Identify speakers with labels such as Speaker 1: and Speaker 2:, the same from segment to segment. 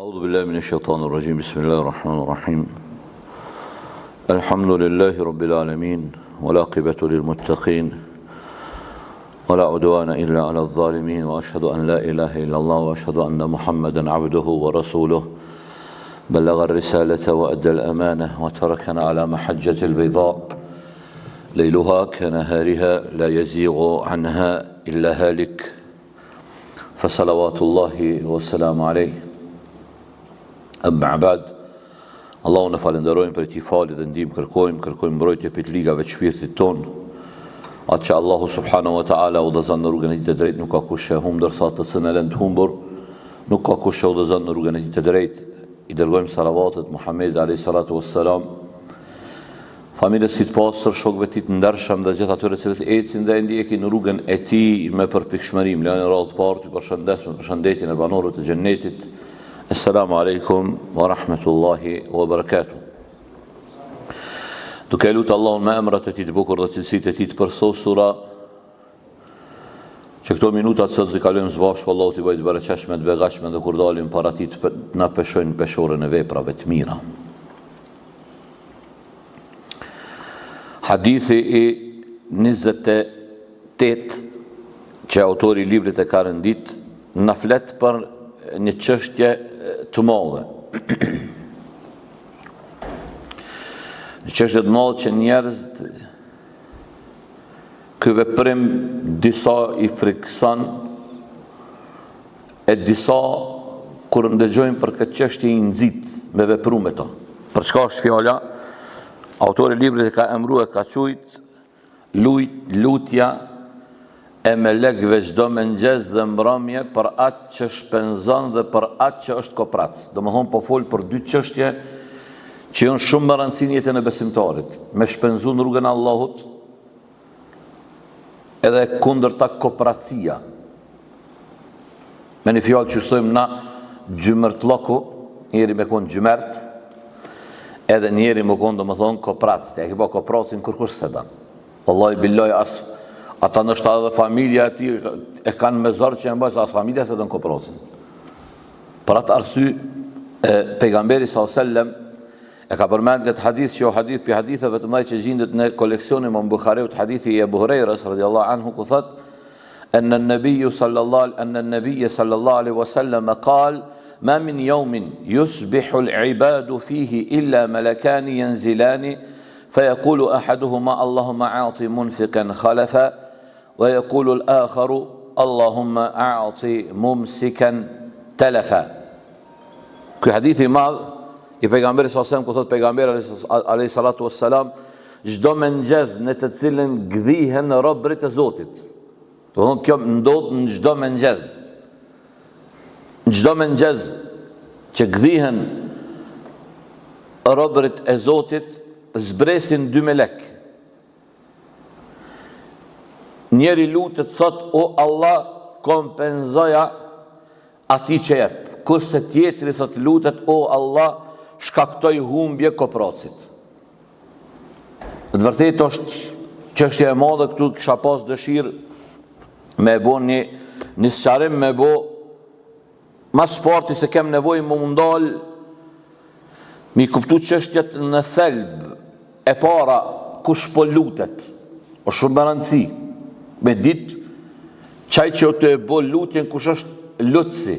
Speaker 1: أعوذ بالله من الشيطان الرجيم. بسم الله الرحمن الرحيم. الحمد لله رب العالمين والعاقبة للمتقين ولا عدوان إلا على الظالمين، وأشهد أن لا إله إلا الله وأشهد أن محمدا عبده ورسوله بلغ الرسالة وأدى الأمانة وتركنا على محجة البيضاء ليلها كنهارها لا يزيغ عنها إلا هالك، فصلوات الله والسلام عليه. Amma ba'd, Allahun e falenderojmë për këtij fali dhe ndihmë kërkojmë mbrojtje për të ligave të shpirtit ton. Atë që Allahu subhanahu wa ta'ala udhëzon në rrugën e tij të drejtë, nuk ka kush e humb, ndërsa atë që në lënd humbur, nuk ka kush e udhëzon në rrugën e tij të drejtë. I dërgojmë salavatet Muhamedit alayhi salatu wassalam, familjes së tij të pastër, shokëve të tij të ndershëm dhe gjithë atyre që ecin dhe ndjekin në rrugën e tij me përpikshmërim. Lënë radhë parë të përshëndes me përshëndetjen e banorëve të xhennetit. Assalamu alaikum wa rahmatullahi wa barakatuh. Duke lutë Allahun me emrat e tij të bukur dhe cilësitë e tij të përsosura, që këto minutat që do t'i kalojmë së bashku, Allahu t'i bëjë të bereqeshme, të beqashme, dhe kur dalim para tij të na peshojnë peshorën e veprave të mira. Hadithi i 28 që autori i librit e ka rëndit na flet për një çështje të madhe. Një çështje të madhe që njerëzit ky veprim disa i frikson, e disa kur ndëgjojnë për këtë çështje i nxit me vepru me to. Për çka është fjala? Autori i librit e ka emruar, ka thujt lutja e melekëve çdo mëngjes dhe mbrëmje për atë që shpenzon dhe për atë që është koprac. Domethënë po fol për dy çështje që janë shumë më rëndësishme në jetën e besimtarit. Me shpenzu në rrugën e Allahut edhe kundërta kopracia. Me një fjalë që thojmë na gjymërtllaku, njëri me kon gjymërt, edhe njëri me kon domethënë koprac. Ti e ke bë kopracin kurkush se dan. Wallahi billahi ata nështë edhe familja e ti e kanë me zorë që e mbëjë, sa as familja se të në koprosin. Për atë arsy, pejgamberi s.a.s. e ka përmend këtë hadith, që o hadith për hadithëve të mëdha që gjindet në koleksionin më Bukhariut, hadithi i Ebu Hurajrës radhiyallahu anhu, ku thot, أن النبي صلى الله عليه وسلم قال: ما من يوم يصبح العباد فيه إلا ملكان ينزلان فيقول أحدهما اللهم أعط منفقا خلفا ويقول الآخر اللهم أعط ممسكا تلفا. Ky hadithi madh i pejgamberit sallallahu alajhi wasallam, ku thot pejgamberi alayhi salatu wassalam, çdo mëngjes në të cilën gdhihen robërit e Zotit. Do thonë kjo ndodh në çdo mëngjes. Në çdo mëngjes që gdhihen robërit e Zotit, zbresin dy melek. Njeri lutet thot: o Allah, kompenzoja ati që jep. Kurse tjetri thot lutet: o Allah, shkaktoj humbje kopracit. Në të vërtetë është çështja e madhe këtu. Kisha pas dëshirë me bo një sqarim, me bo mas parti se kem nevojë më mundal mi kuptu çështjet në thelb. E para, kush po lutet, o shumë më rëndësi me ditë qaj që o të e bo lutjen kush është lutësi.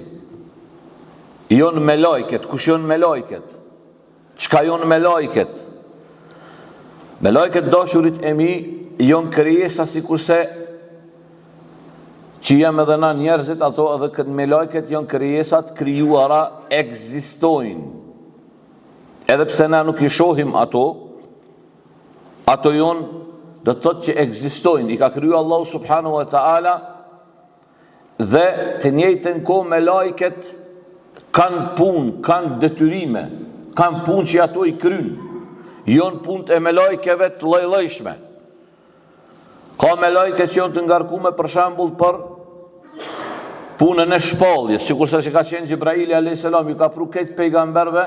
Speaker 1: Jonë me lajket, kush jonë me lajket, qka jonë me lajket. Me lajket dashurit e mi jonë krijesa si kurse që jem edhe na njerëzit, ato edhe këtë me lajket jonë krijesat krijuara, ekzistojnë. Edhe pse na nuk i shohim ato jonë do të thotë që ekzistojnë. I ka kriju Allahu subhanahu wa ta'ala, dhe të njëjtën kohë me lajket kanë punë, kanë detyrime, kanë punë që ato i kryjnë. Jonë punët e me lajkeve të lloj-llojshme. Ka me lajke që jonë të ngarkume për shembull për punën e shpalljes, sikurse që ka qenë Gjibraili alayhis salam, ju ka pru këtë pejgamberve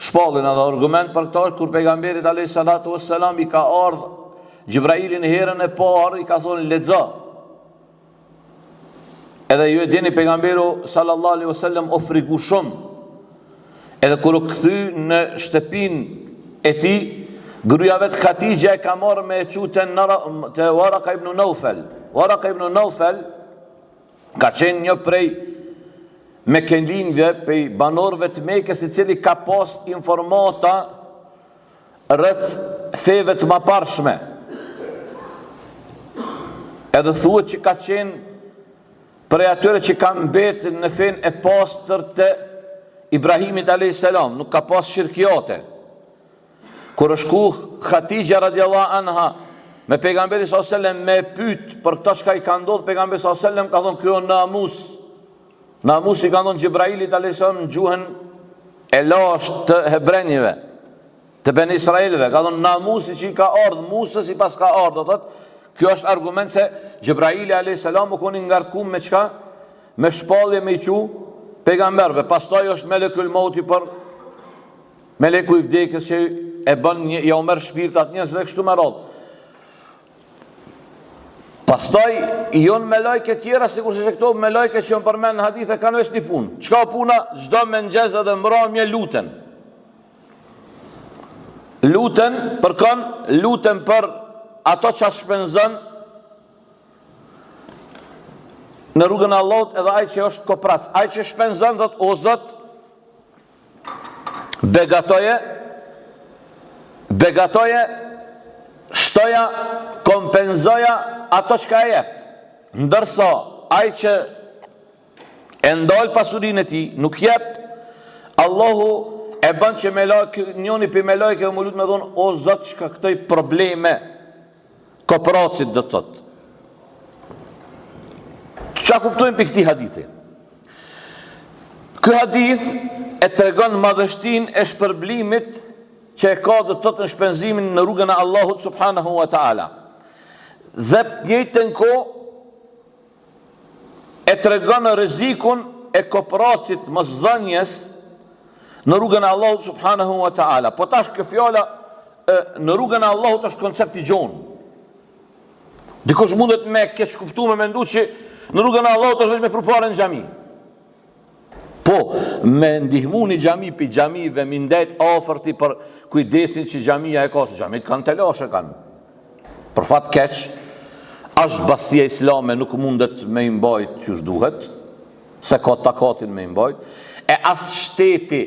Speaker 1: shpallin. Edhe argument për këto është kur pejgamberit alayhis salatu wassalam i ka ardhur Gjibraili në herën e parë, i ka thonë lexo. Edhe ju e dini pejgamberu sallallahu alaihi wasallam o frigu shumë Edhe kur u kthy në shtëpinë e tij, gruaja vet Khatija e ka marrë me çuten te Waraka ibn Nawfal. Waraka ibn Nawfal ka qenë një prej mekelinjve, prej banorëve të Mekës, i cili ka pas informata rreth feve të mëparshme. Edhe thuhet që ka qenë prej atyre që ka mbetë në fenë e pastër të Ibrahimit a.s. Nuk ka pas shirkjate. Kur është shku Khatija radiallahu anha me pejgamberi s.a.s. me pyet për këta shka i ka ndodhur, pejgamberi s.a.s. ka thonë kjo namus. Namus i ka thonë Gjibrailit a.s. në gjuhën e lashtë të hebrenjve, të Ben Israelve. Ka thonë namusi që i ka ardhë, Musës i pas ka ardhë. Kjo është argument se Gjibraili a.s. u koni ngarkum me qka? Me shpallje me i qu pejgamberve. Pastaj është melekul mauti për meleku i vdekjes që e bën ja u merr shpirtat njerëzve kështu me radhë. Pastaj jon me lajke tjera, sikur se këto me lajke që janë përmend në hadithe kanë vetë një punë. Çka puna? Çdo mëngjes edhe mbrëmje luten. Luten për kon, luten për ato që shpenzon në rrugën e Allahut, edhe ai që është koprac, ai që shpenzon thot o Zot, begatoje, shtoja, kompenzoja ato që ka e jep. Ndërsa ai që e ndal pasurinë e tij, nuk jep, Allahu e bën që njëri për me lajke dhe më lutë me thonë, o Zot, çka këtoj probleme kopracit dhe thot. Qa kuptojmë për këti hadithi? Ky hadith e tregon madhështin e shpërblimit që e ka dhe të në shpenzimin në rrugën e Allahut subhanahu wa ta'ala. Dhe njëjtën ko e tregon rrezikun e kopracit mosdhënies në rrugën e Allahut subhanahu wa ta'ala. Po tash kjo fjala në rrugën e Allahut është koncept i gjonë. Dikush mundet me keq kuptuar me mendu që në rrugën e Allahut është vetëm me përpara në xhami. Po, me ndihmu një xhami për xhamive, me ndet afërti për kujdesin që xhamia e ka, se xhamit kanë telashe kanë. Për fat keq, është basia islame nuk mundet me imbajt që duhet, se ka takatin me imbajt, e as shteti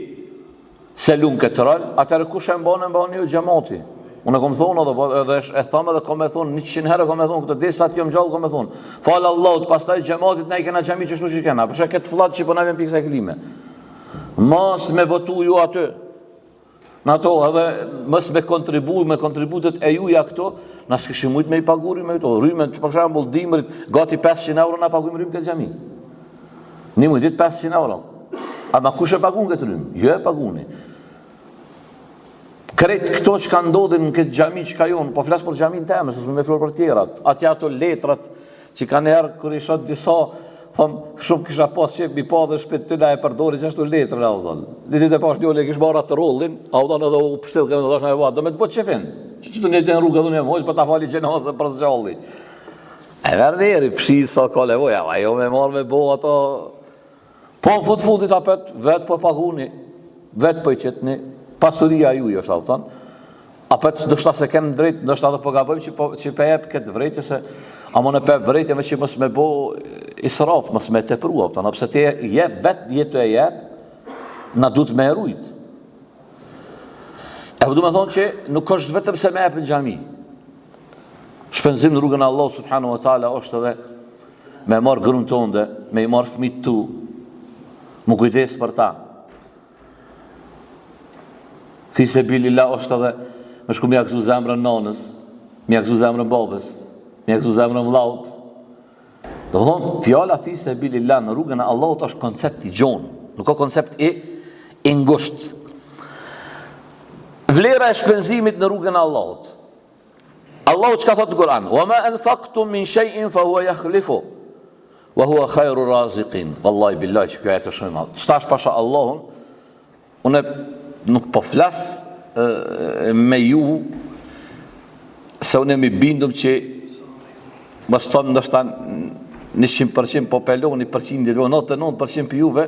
Speaker 1: se lun këtë rol, atëherë kush e mban një xhamati. Unë kom thonë edhe e thamë edhe kom e thonë 100 herë kom e thonë këtë desat jam gjallë kom e thonë. Falë Allahut, pastaj xhamatit na i kena xhami që shtu që kena. Përshë këtë fllatë që po na vjen pikë klime. Mos me votu ju aty. Në ato edhe mos me kontributet e juja këto, na s'kishim mujt me i paguri me këto. Rrymë për shembull dimrit gati 500 euro na pagujmë rrymë këtë xhami. Një muj ditë 500 euro. A ma kush e pagun këtë rrymë? Jo e paguni. Kretë këto që ka ndodhin në këtë xhami që ka jonë, po flasë për xhamin teme, se me florë për tjerat, atja ato letrat që ka njerë kër i shot disa, thëmë, shumë kisha pas qep mi pa dhe shpet të na e përdori që ashtu letrën, a u thonë. Ditit e pash njole kish marra të rollin, a u thonë edhe u pështil këmë dhe është në e vatë, do me të bëtë qefin, që të njëtë në rrugë dhe në mojës, për ta fali gjenasë për zgjalli. E ververi, pshi sa ka levoja, a jo me marrë me bo ato, po në fundit apet, vetë po paguni, vetë po i qëtni, pasuria ju jo shalton, apet ndoshta se kemë drejt, ndoshta dhe po gabojmë që pe jep këtë vrejtje se a më në pe vrejtjeve që mos me bo israf, mos me teprua, pëse te jep, vetë jetu e jep, na du të me erujt. E du me thonë që nuk është vetëm se me jep në xhami. Shpenzim në rrugën e Allah subhanahu wa ta'ala është edhe me marë grun tonde, me i marë fëmit tu, mu kujdes për ta. Fise bilillah është edhe me shku mja këzu zemrën nanës, mja këzu zemrën babës, mja këzu zemrën vllaut. Do thonë, fjala fise bilillah në rrugën e Allahut është koncept i gjonë, nuk ka koncept i ngusht. Vlera e shpenzimit në rrugën e Allahut. Allahu çka thotë në Kur'an? Wa ma anfaqtum min shay'in fa huwa yakhlifu wa huwa khairu raziqin. Wallahi billahi që kjo ajet është shumë e madhe. Stash pasha Allahun, unë nuk po flas me ju se unë mi bindum që mos thonë ndoshta 100% po peloni 100%, 99% për juve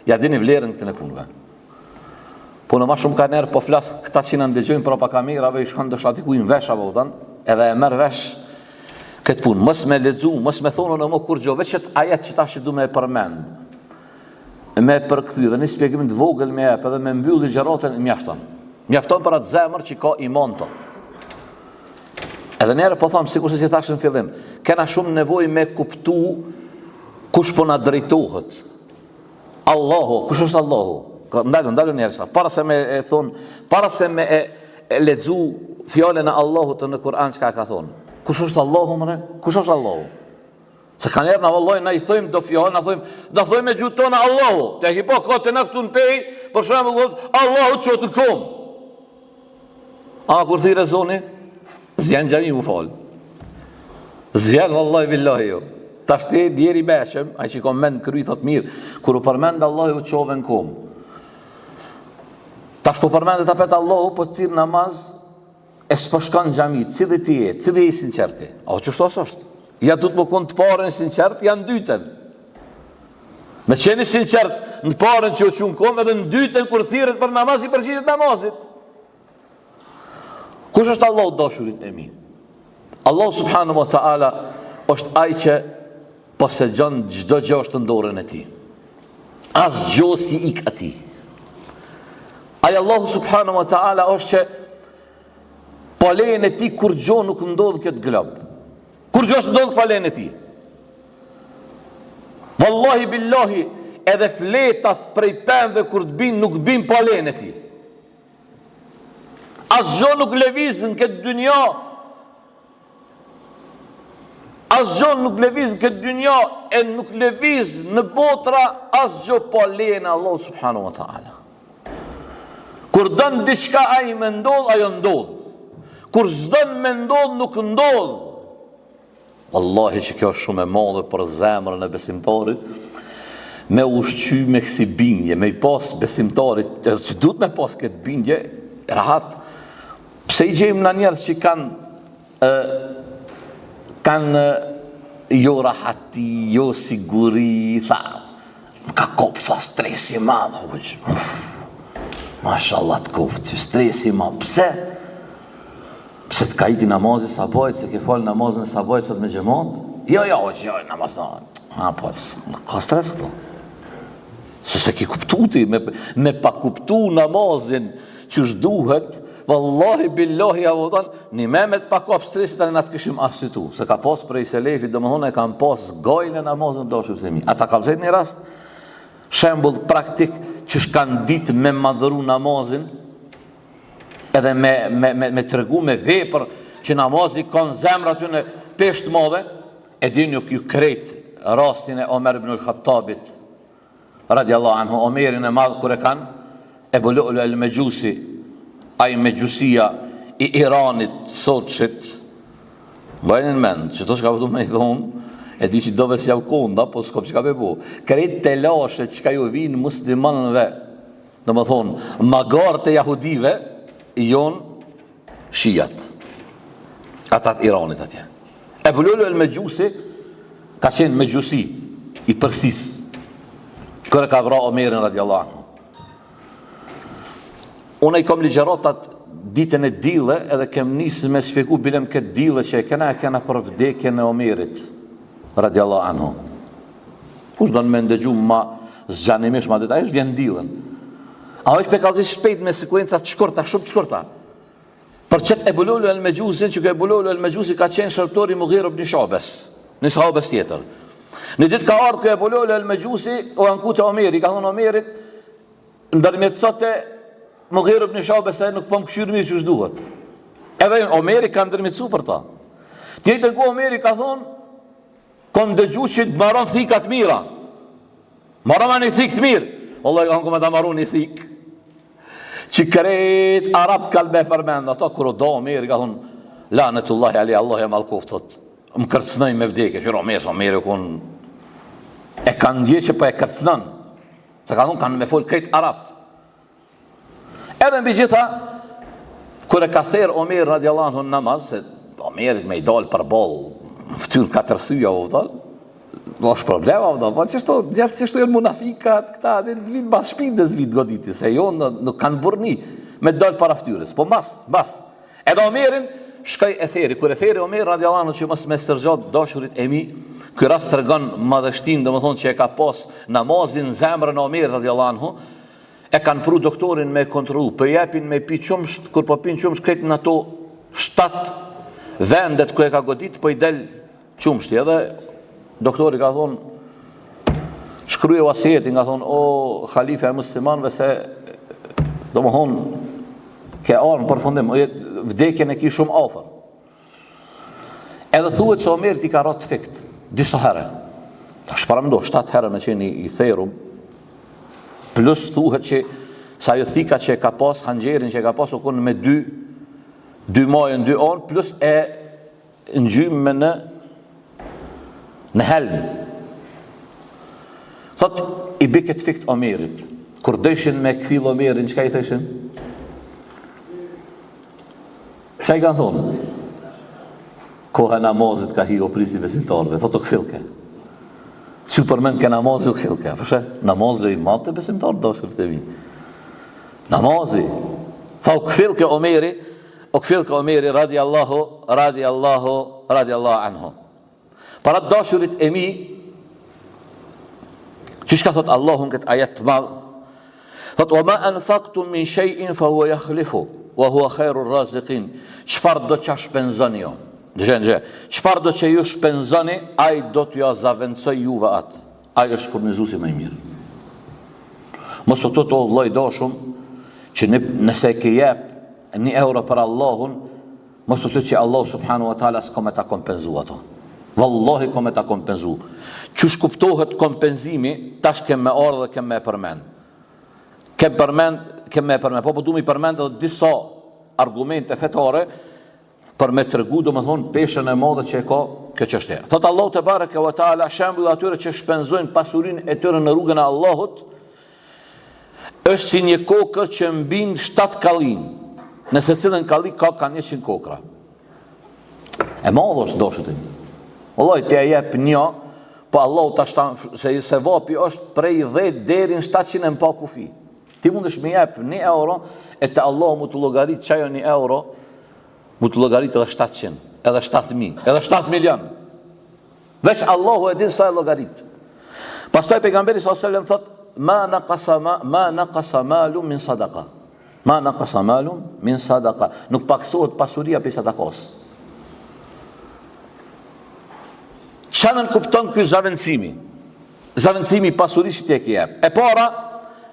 Speaker 1: ja dini vlerën këtë në punëve. Po në ma shumë ka njerë po flasë këta që në ndëgjojnë për kamerave, i shkon dësha diku i në vesh apo utan, edhe e merë vesh këtë punë. Mës me ledzu, mës me thonë në më kur gjo, veç qëtë ajet që ta që du me e përmend, me përkëthy dhe një spjegimin të vogël me epë edhe me mbyll ligjeratën mjafton. Mjafton për atë zemër që ka iman to. Edhe njerë po thamë, sikur se si thashë në fillim, kena shumë nevoj me kuptu kush po na drejtohet. Allahu, kush është Allahu? Ndalë njerësa, para se me e thonë, para se me e ledzu fjallën e Allahut në Kur'an që ka thonë. Kush është Allahu mëre? Kush është Allahu? Se ka njerë në vëlloj, na i thojmë do fjallë, na thojmë me gjutë tonë Allahu. Te hipo kote në këtu në pej, për shumë më Allahu që të kom. A, kur thire zoni, zjenë gjami mu falë. Zjenë vëlloj billahi jo. Ta shte djeri beshem, a që kom mend krythot mirë, kur u përmend Allahu që ove në kom. Ta shpo përmend e tapet Allahu, po të tirë namaz, e s'pëshkan gjami, cili ti e, cili e i sinqerti. A o që shto është? Ja du të më konë të parën sinqert, janë dyten. Me qeni sinqert në parën që o që në kom, edhe në dyten kur thiret për namaz, i përgjithet namazit. Kush është Allahu dashurit e mi? Allahu subhanahu wa ta'ala është ai që posegjon çdo gjë është në dorën e tij. As gjë si ik ati. Ai Allahu subhanahu wa ta'ala është që pa lejen e tij kur gjë nuk ndodh këtë glob. Kur gjë s'ndodh pa lejen e tij. Wallahi billahi, edhe fletat prej pemëve kur të bin nuk bin pa lejen e tij. As gjë nuk lëviz në këtë dynja. Asgjë nuk lëviz në këtë dynja e nuk lëviz në botra asgjë pa lejen e Allahut subhanahu wa ta'ala. Kur dën diçka ai më ndodh, ajo ndodh. Kur s'dën më ndodh, nuk ndodh. Wallahi që kjo është shumë e madhe për zemrën e besimtarit, me ushqy me kësi bindje, me i pas besimtarit, që duhet me pas këtë bindje, rahat. Pse i gjejmë në njerëz që kanë jo rahati, jo siguri, tha, më ka kopë, tha, stresi madhë, mashallah të koftë, stresi madhë, pse? Pse të ka iti namazit sabajt, se ke falë namazin e sabajt sot me gjemot? Jo, namaz në, po, ka stres këto. Se ki kuptu ti, me pa kuptu namazin që shduhet, wallahi billahi avodan, një memet pa kap stresit anë të këshim asitu, se ka pas prej selefi, dhe më thonë e kam pas gajnë e namazën të dashur të mi. Ata ka vëzhet një rast, shembull praktik, që shkanë ditë me madhëru namazin, edhe me tregu me vepër, që namazi kanë zemra të në peshtë madhe, e din ju krejt rastin e Omer ibn al-Khattabit, radiallahu anhu, Omerin e madhë kër e kanë, Ebu Lu'lu el-Mejusi, ai me gjusia i Iranit sotshit, bëjnë në mend, që to shka përdu me i thonë, e di që dove si avkonda, po s'kop që ka bebu. Krejt të lashe që ka ju vinë muslimanëve, dhe më thonë, magarët e jahudive, i jonë shijat. Atat Iranit atje. Ebu Lu'lu el-Mejusi, ka qenë me gjusi, i përsis, kërë ka vra Omerin radiallahu anhu. Unë i kom ligjeratat ditën e dile, edhe kem nisë me shpjegu bilem këtë dile që e kena për vdekjen e Omerit, radiallahu anhu. Kush do në me ndëgju ma zgjanimesh ma detaj, është vjen dilën. A është pe kalëzi shpejt me sekuencat shkurta, shumë të shkurta. Për qëtë Ebu Lu'lu el-Mejusin, që Ebu Lu'lu el-Mejusi ka qenë shërtori Mughir ibn Shu'bes, një sahabes tjetër. Në ditë ka ardhë kë Ebu Lu'lu el-Mejusi, o anku të Omeri, ka thonë Omerit, ndërmjetësote Mughir ibn Shu'bes se nuk po më këshyrë mirë që shduhet. Edhe Omeri ka ndërmjetësu për ta. Njëjtën ku Omeri ka thonë, kom dëgju që të maron thikat mira. Maron ma një thik të mirë. Allah i ka thonë me ta maron një thik. Që kret Arab kalbe përmenda. Ta kërë do Omeri ka thonë, lanetullahi ali, Allah e malkoftot. Më kërcnoj me vdeke. Që Omeri konë e kanë ndje që po e kërcnën. Se ka thonë kanë me folë krejt Arabt. Edhe mbi gjitha, kër e ka therë Omer radiallahu anhu në namaz, se Omerit me i dalë për bolë, ftyrë 4 syja, Do është problema, po gjithë çështo janë munafikat, këta vin mbas shpinës vit goditi, se jo nuk kanë burni me dal para fytyrës, po mbas. Edhe Omerin shkoi e theri, kur e theri Omer radiallahu anhu që mos me stërgjat dashurit e mi, ky rast tregon madhështinë, domethënë që e ka pas namazin në zemrën e Omer radiallahu anhu, e kanë pru doktorin me kontrollu, po japin me pi qumsht, kur po pin qumsht këtë në ato 7 vendet ku e ka godit, po i del qumshti, edhe doktori ka thonë, shkruje vasijetin, ka thonë, o khalife e muslimanëve se domethënë ke armë për fundim, vdekjen e ki shumë afër. Edhe thuhet se Omer ti ka rot fikt, disa herë. Tash para mendo 7 herë me qenë i therum, plus thuhet që sa ajo thika që ka pas hanxherin që ka pas u kon me 2 majën 2 anë, plus e ngjymë në helm. Thot i biket fikt Omerit. Kur dëshin me kthil Omerin, çka i thëshin? Qa i kanë thonë? Koha namazit ka hi o prisi besimtarve, thot o këfilke. Supermen ke namazit o këfilke, përshë? Namazit i matë të besimtarë, do shërë të vi. Namazit. Tha o këfilke Omeri, radiallahu anhu. Para të dashurit e mi, që shka thot Allahun këtë ajet të madhë, thot, o ma anfaqtum min shay'in fa hua yakhlifu, wa hua khairu raziqin. Çfarë do që shpenzoni jo? Çfarë do që ju shpenzoni, ai do t'ju zaventësoj juve atë. Ai është furnizuesi më i mirë. Mos u thotë o vllai dashum, që nëse ke jep 1 euro për Allahun, mos u thotë që Allah subhanahu wa taala s'ka me ta kompenzu ato. Wallahi ka me ta kompenzu. Çu kuptohet kompenzimi, tash kem me ardhë dhe kem me përmend. Kem me përmend, po du mi përmend edhe disa argumente fetare për me tregu domethënë peshën e madhe që e ka kjo çështje. Thot Allahu te bareke ve taala, shembulli atyre që shpenzojnë pasurinë e tyre në rrugën e Allahut është si një kokër që mbin 7 kallin. Në secilën kalli kanë 100 kokra. E madhe është dashur të mi. Wallahi ti e jep një, po Allahu ta shtan se vapi është prej 10 deri në 700 e pa kufi. Ti mundesh me jep 1 euro e te Allahu mu të llogarit çajo 1 euro, mu të llogarit edhe 700, edhe 7.000, edhe 7 milion. Veç Allahu e din sa e llogarit. Pastaj pejgamberi sallallahu alajhi wasallam thot, ma naqasa malun min sadaqa. Ma naqasa malun min sadaqa. Nuk paksohet pasuria për sadakos. Çanën kupton ky zavendësimi? Zavendësimi pasurisë që ti e jep. E para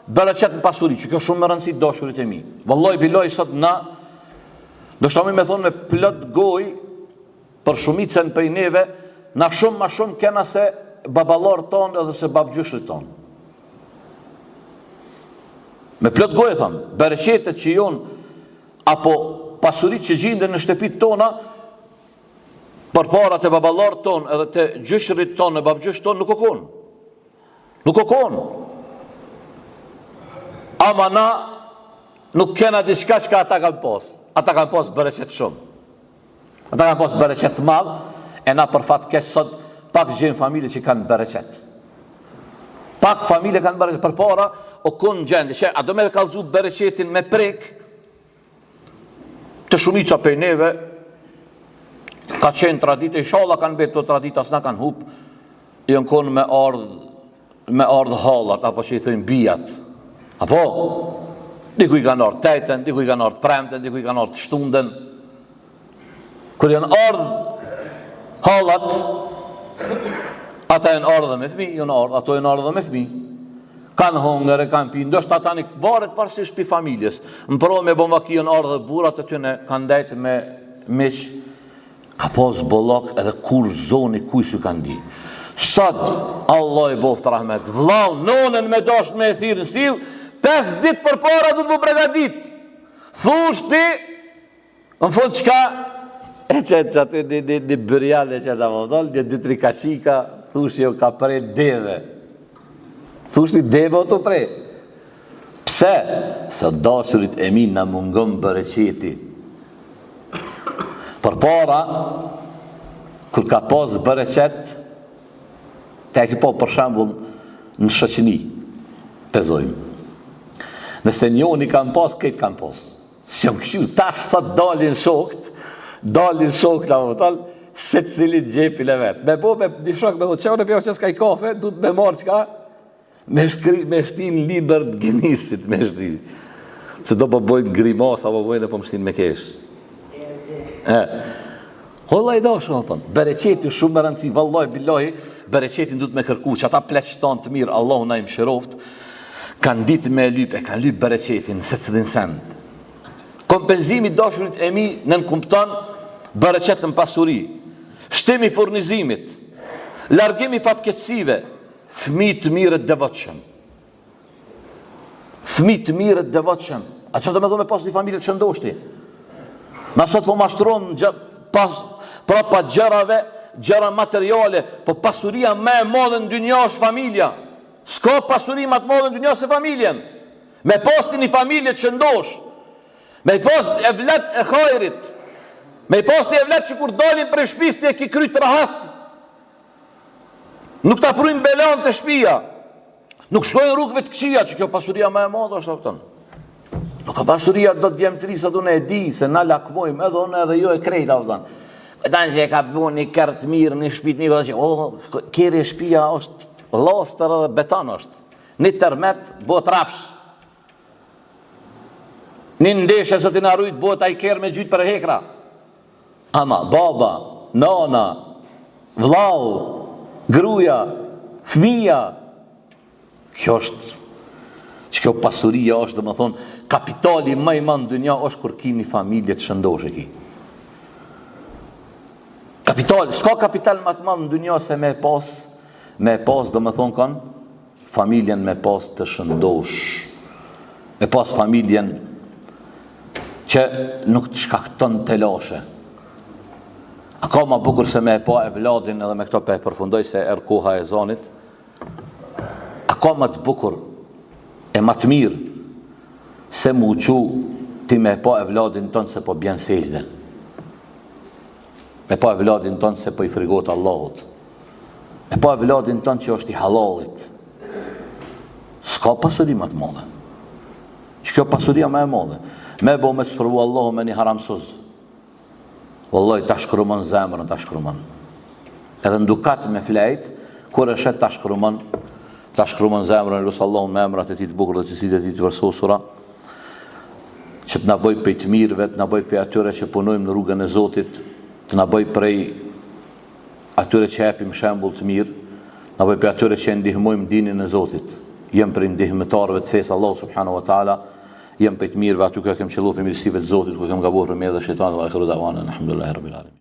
Speaker 1: bereqet në pasuri, që kjo shumë më rëndësi dashurit e mi. Wallahi billahi sot na, do shta me thonë me plot goj, për shumicën për i neve, na shumë ma shumë kena se babalar tonë edhe se babgjyshrit tonë. Me plot goj e thonë, bereqetet që jonë, apo pasurit që gjinde në shtëpit tona, për parat e babalar tonë edhe të gjyshrit tonë e babgjysht tonë, nuk o konë. Nuk o konë. Ama na nuk kena diçka që ata kanë pas. Ata kanë pas bereqet shumë. Ata kanë pas bereqet madh, e na për fat keq sot pak gjen familje që kanë bereqet. Pak familje kanë bereqet për para, o kon gjendje që a do me kallxu bereqetin me prek të shumica për neve ka qenë traditë, inshallah kanë betë të tradita s'na kanë hup, janë konë me ardh hallat apo që i thënë bijat. Apo, diku i kanë ardhë tejten, diku i kanë ardhë premten, diku i kanë ardhë shtunden. Kër janë ardhë hallat, ata janë ardhë me fmi, ato janë ardhë me fmi. Kanë hongër, kanë pi, ndoshta ata një varet parsisht pi familjes. Më përdo me bombaki janë ardhë burat e tyne kanë dejtë me miq, ka pas bollok edhe kur zoni kujsu kanë di. Sot, Allah i boft rahmet, vlau, nonën me dasht me e thirë në sil, 5 ditë për para du të më pregadit. Thushti, në fund qka, e që aty një bërjale që ta më thonë, një 2-3 kaqika, thushti jo ka prej deve. Thushti deve o të prej. Pse? Se dashurit e mi në mungëm bereqeti. Për para, kër ka pas bereqet, Te e ki po për shembull në shoqëni, pezojmë. Nëse njoni kanë pas, këtë kanë pas. Si jam kështu, tash sa dalin shokët, se cilit gjepin e vetë. Me bo me një shok, me thotë, që unë pjo që s'ka i kafe, du të me marë qka, me shtin liber të gjenisit, me shtin. Se do po bojnë grimasa, po bojnë e po më shtin me kesh. Holla i doshë, në tonë, bereqeti shumë më rëndësi, vallaj, billahi, bereqetin du të me kërku, që ata pleqton të mirë, Allahu na im shiroft, kanë ditë me lyp, e kanë lyp bereqetin, se cilin send. Kompenzimi dashurit e mi në nënkumpton bereqetën pasuri, shtimi furnizimit, largimi fatkeqësive, fëmijë të mirë të devotshëm. Fëmijë të mirë të devotshëm. A çfarë do të thonë pas një familje të shëndoshti? Na sot po mashtron prapa gjëra materiale, po pasuria më e madhe në dynjë është familja. S'ka pasuri më të madhe në dynjë se familjen. Me pas një familje të shëndosh, me pas evlet e hajrit, me pas një evlet që kur dalin për shtëpisë ti e ki kryt rahat. Nuk ta prujnë belan të shtëpia. Nuk shkojnë rrugëve të këqija, që kjo pasuria më e madhe është aftën. Nuk ka pasuria do të vjem të risë, atë unë e di, se na lakmojmë, edhe unë edhe jo e krejt aftën. Tanë që e ka bu një kërë të mirë, një shtëpit një këtë që, kjeri e shtëpia është lastër edhe beton është. Një tërmet, bot rafsh. Një ndeshe se ti në arrujt, bot a i kërë me gjytë për hekra. Ama, baba, nana, vlau, gruja, fëmija. Kjo është, që kjo pasuria është, dhe më thonë, kapitali më i madh në dynja është kur ki një familje të shëndosh e ki. Kapital, s'ka kapital më të madh në dynja se me pas, dhe më thonë kanë, familjen me pas të shëndosh. Me pas familjen që nuk të shkakton të lashe. A ka ma bukur se me pa e vladin, edhe me këto pe përfundoj se erë koha e zanit, a ka ma të bukur e ma të mirë se mu qu ti me pa e vladin tonë se po bjen sejde. Me pa e vladin tonë se po i frigot Allahut. Me pa e vladin tonë që është i halalit. S'ka pasuri ma të madhe. Që kjo pasuria ma e madhe. Me bo me të sprovu Allahu me një haramsuz. Wallahi ta shkrumon zemrën, ta shkrumon. Edhe ndukat me flejt, kur e shet ta shkrumon zemrën, lusë Allahu me emrat e ti të bukur dhe cilësitë e ti të vërsusura, që të na bëj prej të mirëve, të na bëj prej atyre që punojmë në rrugën e Zotit, të na bëj prej atyre që japim shembull të mirë, na bëj prej atyre që ndihmojmë dinin e Zotit. Jem prej ndihmëtarëve të fesë Allahu subhanahu wa taala, jem prej të mirëve aty ku kem qelluar për mirësive të Zotit, ku kem gabuar për me dhe shejtanit, wa akhiru da'wana alhamdulillahi rabbil alamin.